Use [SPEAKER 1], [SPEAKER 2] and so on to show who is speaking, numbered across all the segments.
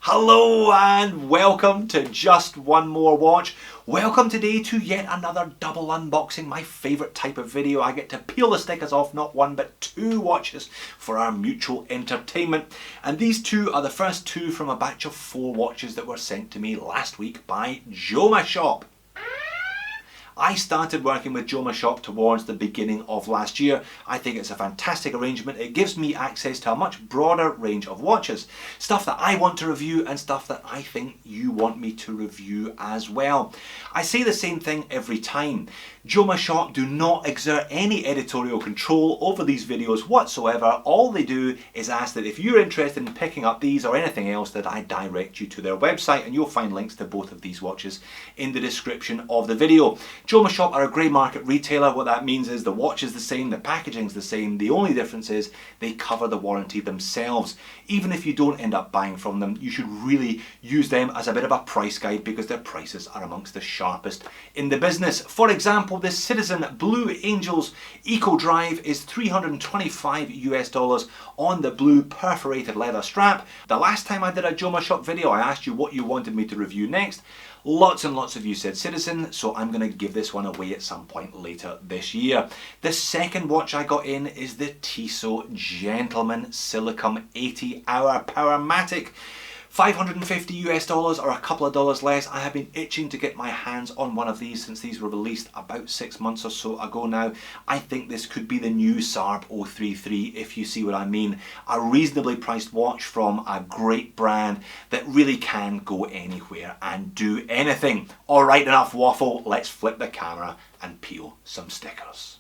[SPEAKER 1] Hello and welcome to Just One More Watch. Welcome today to yet another double unboxing, my favourite type of video. I get to peel the stickers off not one but two watches for our mutual entertainment. And these two are the first two from a batch of 4 watches that were sent to me last week by JomaShop. I started working with JomaShop towards the beginning of last year. I think it's a fantastic arrangement. It gives me access to a much broader range of watches. Stuff that I want to review and stuff that I think you want me to review as well. I say the same thing every time. JomaShop do not exert any editorial control over these videos whatsoever. All they do is ask that if you're interested in picking up these or anything else, that I direct you to their website, and you'll find links to both of these watches in the description of the video. JomaShop are a grey market retailer. What that means is the watch is the same, the packaging is the same. The only difference is they cover the warranty themselves. Even if you don't end up buying from them, you should really use them as a bit of a price guide because their prices are amongst the sharpest in the business. For example, this Citizen Blue Angels Eco Drive is $325 US on the blue perforated leather strap. The last time I did a JomaShop video, I asked you what you wanted me to review next. Lots and lots of you said Citizen, so I'm going to give this one away at some point later this year. The second watch I got in is the Tissot Gentleman Silicon 80-hour Powermatic. $550 US or a couple of dollars less. I have been itching to get my hands on one of these since these were released about 6 months or so ago now. I think this could be the new SARB 033, if you see what I mean. A reasonably priced watch from a great brand that really can go anywhere and do anything. Alright, enough waffle, let's flip the camera and peel some stickers.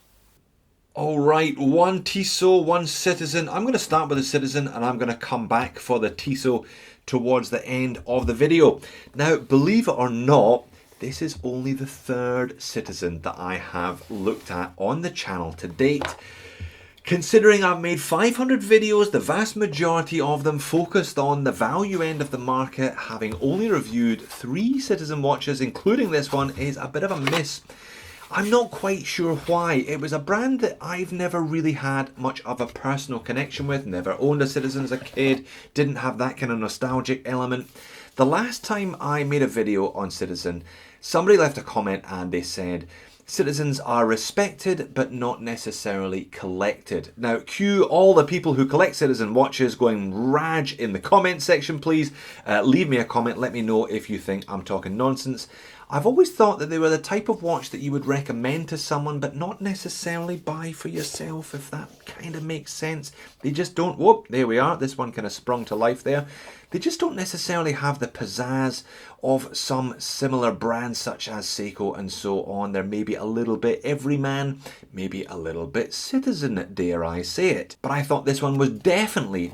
[SPEAKER 1] Alright, one Tissot, one Citizen. I'm going to start with the Citizen and I'm going to come back for the Tissot towards the end of the video. Now, believe it or not, this is only the third Citizen that I have looked at on the channel to date. Considering I've made 500 videos, the vast majority of them focused on the value end of the market, having only reviewed 3 Citizen watches, including this one, is a bit of a miss. I'm not quite sure why. It was a brand that I've never really had much of a personal connection with, never owned a Citizen as a kid, didn't have that kind of nostalgic element. The last time I made a video on Citizen, somebody left a comment and they said, Citizens are respected but not necessarily collected. Now, cue all the people who collect Citizen watches going rage in the comment section, please. Leave me a comment, let me know if you think I'm talking nonsense. I've always thought that they were the type of watch that you would recommend to someone but not necessarily buy for yourself, if that kind of makes sense. They just don't, whoop, there we are, this one kind of sprung to life there. They just don't necessarily have the pizzazz of some similar brands such as Seiko and so on. They're maybe a little bit everyman, maybe a little bit Citizen, dare I say it. But I thought this one was definitely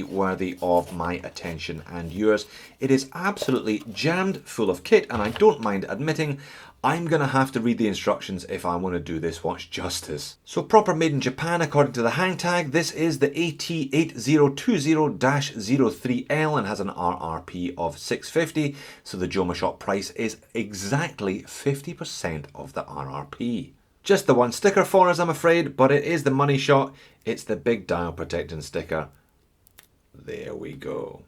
[SPEAKER 1] worthy of my attention and yours. It is absolutely jammed full of kit, and I don't mind admitting I'm going to have to read the instructions if I want to do this watch justice. So proper made in Japan according to the hang tag. This is the AT8020-03L and has an RRP of $650. So the JomaShop price is exactly 50% of the RRP. Just the one sticker for us, I'm afraid, but it is the money shot. It's the big dial protecting sticker. There we go.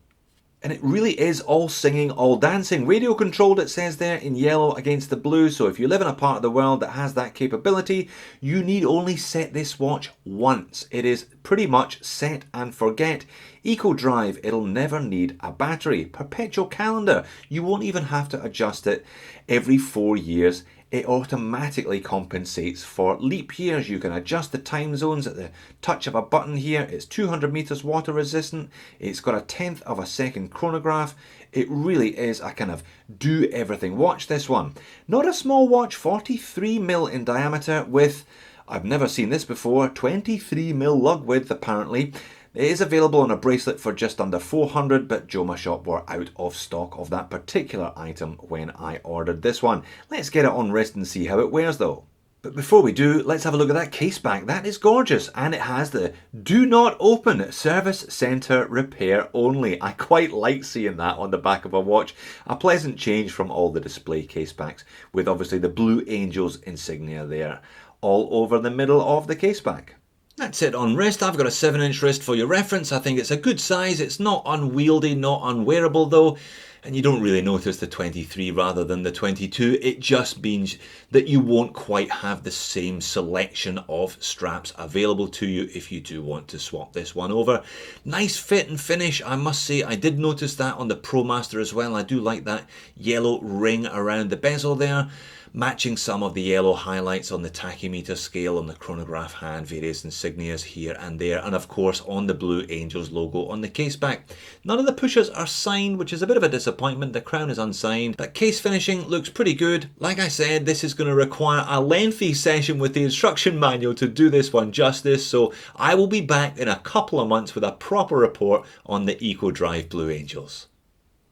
[SPEAKER 1] And it really is all singing, all dancing. Radio controlled, it says there, in yellow against the blue. So if you live in a part of the world that has that capability, you need only set this watch once. It is pretty much set and forget. Eco Drive, it'll never need a battery. Perpetual calendar, you won't even have to adjust it every 4 years. It automatically compensates for leap years. You can adjust the time zones at the touch of a button here. It's 200 meters water resistant. It's got a 1/10 of a second chronograph. It really is a kind of do everything watch, this one. Not a small watch, 43 mil in diameter with, I've never seen this before, 23 mil lug width apparently. It is available on a bracelet for just under $400, but JomaShop were out of stock of that particular item when I ordered this one. Let's get it on wrist and see how it wears though. But before we do, let's have a look at that case back. That is gorgeous, and it has the do not open, service center repair only. I quite like seeing that on the back of a watch. A pleasant change from all the display case backs, with obviously the Blue Angels insignia there all over the middle of the case back.
[SPEAKER 2] That's it on wrist. I've got a 7-inch wrist for your reference. I think it's a good size. It's not unwieldy, not unwearable though. And you don't really notice the 23 rather than the 22. It just means that you won't quite have the same selection of straps available to you if you do want to swap this one over. Nice fit and finish, I must say. I did notice that on the ProMaster as well. I do like that yellow ring around the bezel there, matching some of the yellow highlights on the tachymeter scale, on the chronograph hand, various insignias here and there, and of course on the Blue Angels logo on the case back. None of the pushers are signed, which is a bit of a disappointment. The crown is unsigned, but case finishing looks pretty good. Like I said, this is going to require a lengthy session with the instruction manual to do this one justice, so I will be back in a couple of months with a proper report on the EcoDrive Blue Angels.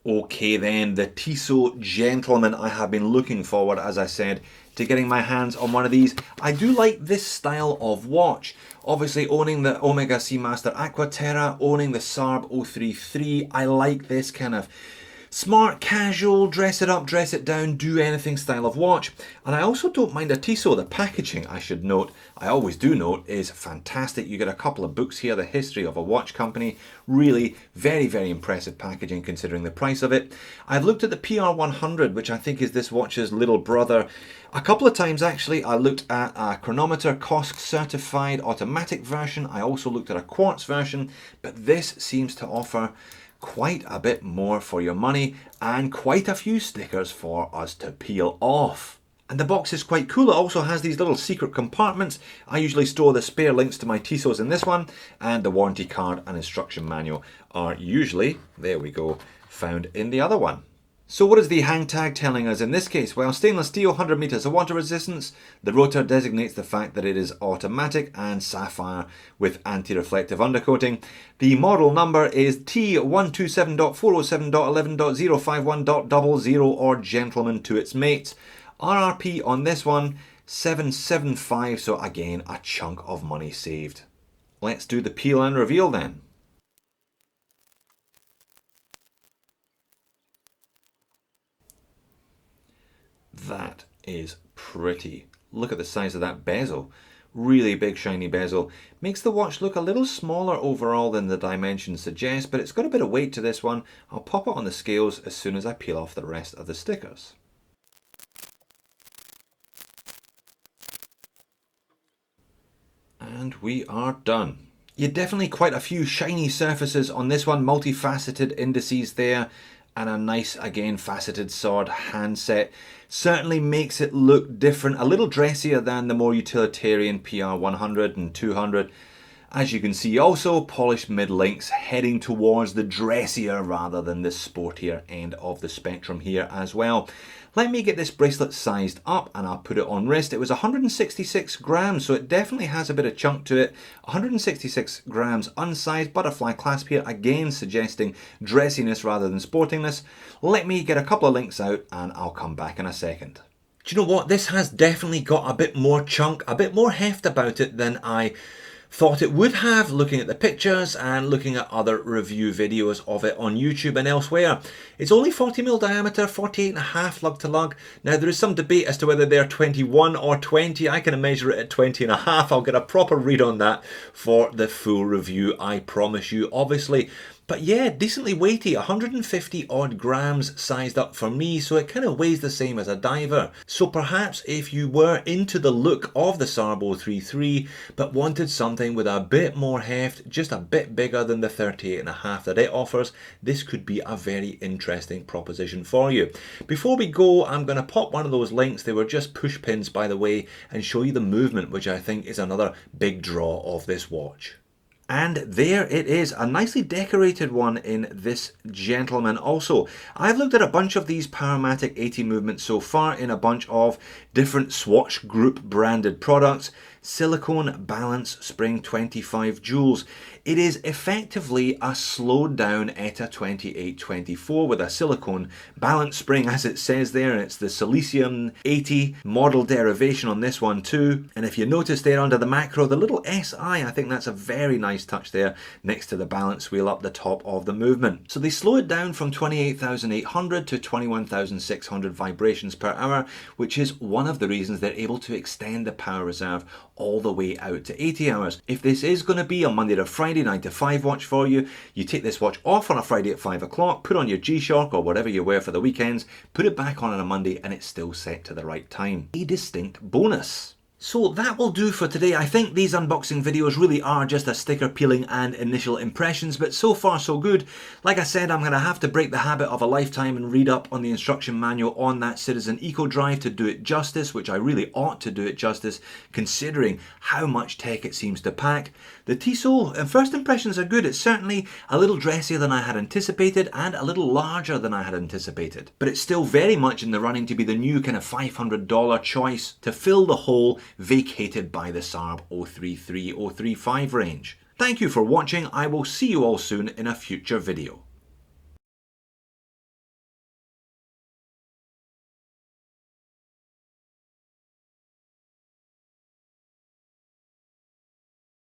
[SPEAKER 2] Okay then, the Tissot Gentleman. I have been looking forward, as I said, to getting my hands on one of these. I do like this style of watch. Obviously owning the Omega Seamaster Aquaterra, owning the Sarb 033, I like this kind of smart, casual, dress it up, dress it down, do anything style of watch. And I also don't mind a Tissot. The packaging, I should note, I always do note, is fantastic. You get a couple of books here, The History of a Watch Company. Really very, very impressive packaging considering the price of it. I've looked at the PR100, which I think is this watch's little brother. A couple of times actually. I looked at a chronometer COSC certified automatic version. I also looked at a quartz version, but this seems to offer quite a bit more for your money and quite a few stickers for us to peel off. And the box is quite cool. It also has these little secret compartments. I usually store the spare links to my Tissots in this one, and the warranty card and instruction manual are usually, there we go, found in the other one. So what is the hang tag telling us in this case? Well, stainless steel, 100 meters of water resistance. The rotor designates the fact that it is automatic, and sapphire with anti-reflective undercoating. The model number is T127.407.11.051.00 or Gentleman to its mates. RRP on this one, 775, so again, a chunk of money saved. Let's do the peel and reveal then. That is pretty. Look at the size of that bezel. Really big shiny bezel. Makes the watch look a little smaller overall than the dimensions suggest, but it's got a bit of weight to this one. I'll pop it on the scales as soon as I peel off the rest of the stickers. And we are done. Yeah, definitely quite a few shiny surfaces on this one, multifaceted indices there, and a nice, again, faceted sword handset. Certainly makes it look different, a little dressier than the more utilitarian PR100 and 200. As you can see, also polished mid-links heading towards the dressier rather than the sportier end of the spectrum here as well. Let me get this bracelet sized up and I'll put it on wrist. It was 166 grams, so it definitely has a bit of chunk to it. 166 grams unsized, butterfly clasp here, again suggesting dressiness rather than sportingness. Let me get a couple of links out and I'll come back in a second. Do you know what? This has definitely got a bit more chunk, a bit more heft about it than I thought it would have, looking at the pictures and looking at other review videos of it on YouTube and elsewhere. It's only 40mm diameter, 48.5 lug to lug. Now there is some debate as to whether they're 21 or 20. I can measure it at 20.5. I'll get a proper read on that for the full review, I promise you, obviously. But yeah, decently weighty, 150 odd grams sized up for me, so it kind of weighs the same as a diver. So perhaps if you were into the look of the Sarb 033 but wanted something with a bit more heft, just a bit bigger than the 38.5 that it offers, this could be a very interesting proposition for you. Before we go, I'm going to pop one of those links, they were just push pins by the way, and show you the movement, which I think is another big draw of this watch. And there it is, a nicely decorated one in this Gentleman also. I've looked at a bunch of these Powermatic 80 movements so far in a bunch of different Swatch Group branded products. Silicone Balance Spring 25 Joules. It is effectively a slowed down ETA 2824 with a silicone balance spring as it says there, and it's the Silesium 80 model derivation on this one too. And if you notice there under the macro, the little SI, I think that's a very nice nice touch there next to the balance wheel up the top of the movement. So they slow it down from 28,800 to 21,600 vibrations per hour, which is one of the reasons they're able to extend the power reserve all the way out to 80 hours. If this is going to be a Monday to Friday 9 to 5 watch for you, you take this watch off on a Friday at 5 o'clock, put on your G-Shock or whatever you wear for the weekends, put it back on a Monday, and it's still set to the right time. A distinct bonus. So that will do for today. I think these unboxing videos really are just a sticker peeling and initial impressions, but so far so good. Like I said, I'm going to have to break the habit of a lifetime and read up on the instruction manual on that Citizen EcoDrive to do it justice, which I really ought to do it justice considering how much tech it seems to pack. The Tissot, first impressions are good. It's certainly a little dressier than I had anticipated and a little larger than I had anticipated. But it's still very much in the running to be the new kind of $500 choice to fill the hole vacated by the Saab 033, 035 range. Thank you for watching. I will see you all soon in a future video.